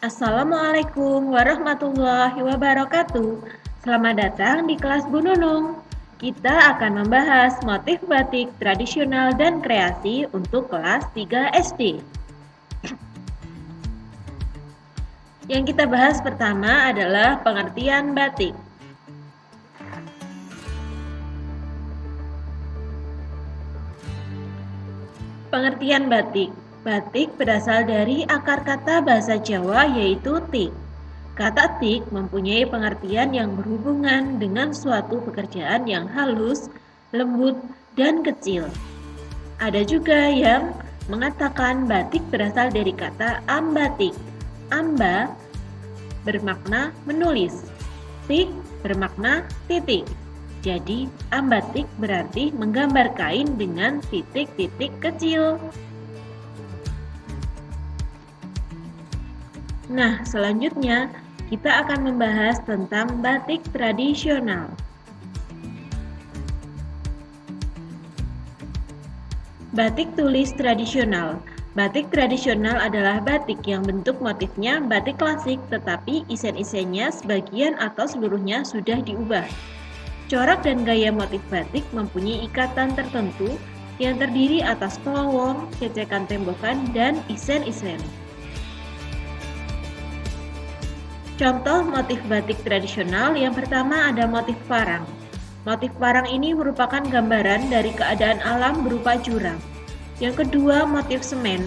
Assalamualaikum warahmatullahi wabarakatuh. Selamat datang di kelas Bu Nunung. Kita akan membahas motif batik tradisional dan kreasi untuk kelas 3 SD. Yang kita bahas pertama adalah pengertian batik. Pengertian batik. Batik berasal dari akar kata bahasa Jawa yaitu tik. Kata tik mempunyai pengertian yang berhubungan dengan suatu pekerjaan yang halus, lembut, dan kecil. Ada juga yang mengatakan batik berasal dari kata ambatik. Amba bermakna menulis, tik bermakna titik. Jadi, ambatik berarti menggambar kain dengan titik-titik kecil. Nah, selanjutnya kita akan membahas tentang batik tradisional. Batik tulis tradisional. Batik tradisional adalah batik yang bentuk motifnya batik klasik, tetapi isen-isennya sebagian atau seluruhnya sudah diubah. Corak dan gaya motif batik mempunyai ikatan tertentu yang terdiri atas pelowong, cecekan tembokan, dan isen-isen. Contoh motif batik tradisional yang pertama ada motif parang. Motif parang ini merupakan gambaran dari keadaan alam berupa jurang. Yang kedua, motif semen.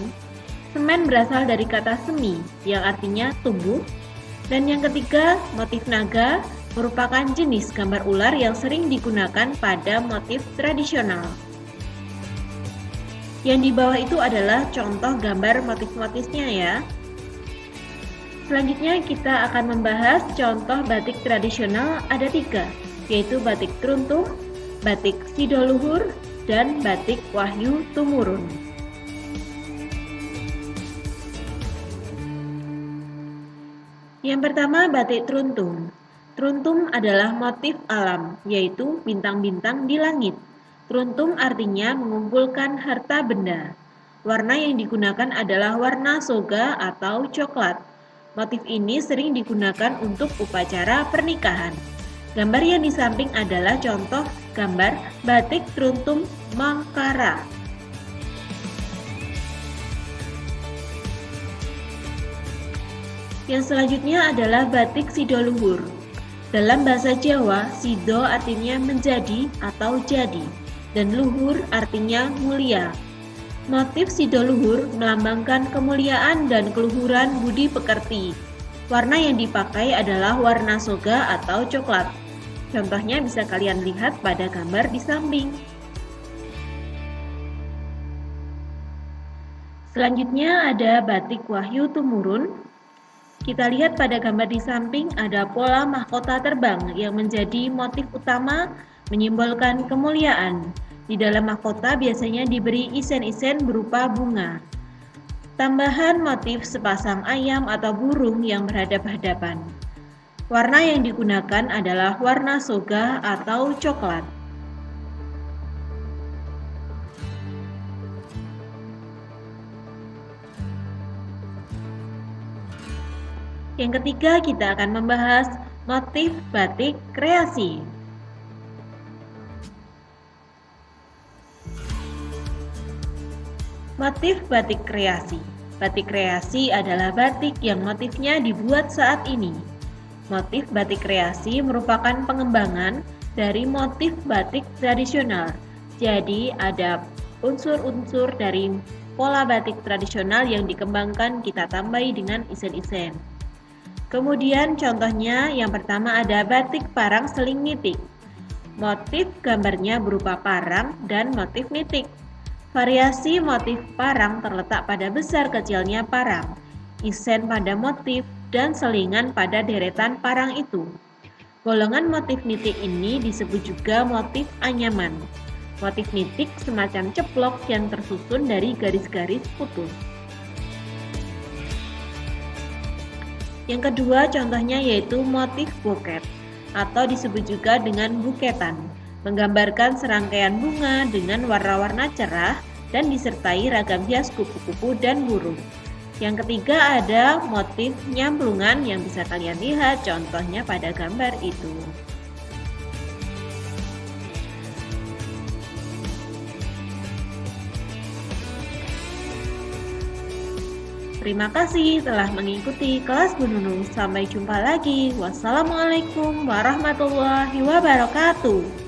Semen berasal dari kata semi, yang artinya tumbuh. Dan yang ketiga, motif naga merupakan jenis gambar ular yang sering digunakan pada motif tradisional. Yang di bawah itu adalah contoh gambar motif-motifnya ya. Selanjutnya kita akan membahas contoh batik tradisional ada 3, yaitu batik Truntung, batik Sidoluhur, dan batik Wahyu Tumurun. Yang pertama batik Truntung. Truntung adalah motif alam, yaitu bintang-bintang di langit. Truntung artinya mengumpulkan harta benda. Warna yang digunakan adalah warna soga atau coklat. Motif ini sering digunakan untuk upacara pernikahan. Gambar yang di samping adalah contoh gambar batik Truntung Mangkara. Yang selanjutnya adalah batik Sidoluhur. Dalam bahasa Jawa, sido artinya menjadi atau jadi, dan luhur artinya mulia. Motif sidoluhur melambangkan kemuliaan dan keluhuran budi pekerti. Warna yang dipakai adalah warna soga atau coklat. Contohnya bisa kalian lihat pada gambar di samping. Selanjutnya ada batik Wahyu Tumurun. Kita lihat pada gambar di samping ada pola mahkota terbang yang menjadi motif utama menyimbolkan kemuliaan. Di dalam mahkota biasanya diberi isen-isen berupa bunga. Tambahan motif sepasang ayam atau burung yang berhadap-hadapan. Warna yang digunakan adalah warna soga atau coklat. Yang ketiga, kita akan membahas motif batik kreasi. Motif batik kreasi. Batik kreasi adalah batik yang motifnya dibuat saat ini. Motif batik kreasi merupakan pengembangan dari motif batik tradisional. Jadi, ada unsur-unsur dari pola batik tradisional yang dikembangkan kita tambahi dengan isen-isen. Kemudian contohnya yang pertama ada batik parang seling nitik. Motif gambarnya berupa parang dan motif nitik. Variasi motif parang terletak pada besar kecilnya parang, isen pada motif, dan selingan pada deretan parang itu. Golongan motif nitik ini disebut juga motif anyaman. Motif nitik semacam ceplok yang tersusun dari garis-garis putus. Yang kedua contohnya yaitu motif buket atau disebut juga dengan buketan, menggambarkan serangkaian bunga dengan warna-warna cerah dan disertai ragam hias kupu-kupu dan burung. Yang ketiga ada motif nyamplungan yang bisa kalian lihat contohnya pada gambar itu. Terima kasih telah mengikuti kelas Bu Nunung. Sampai jumpa lagi. Wassalamualaikum warahmatullahi wabarakatuh.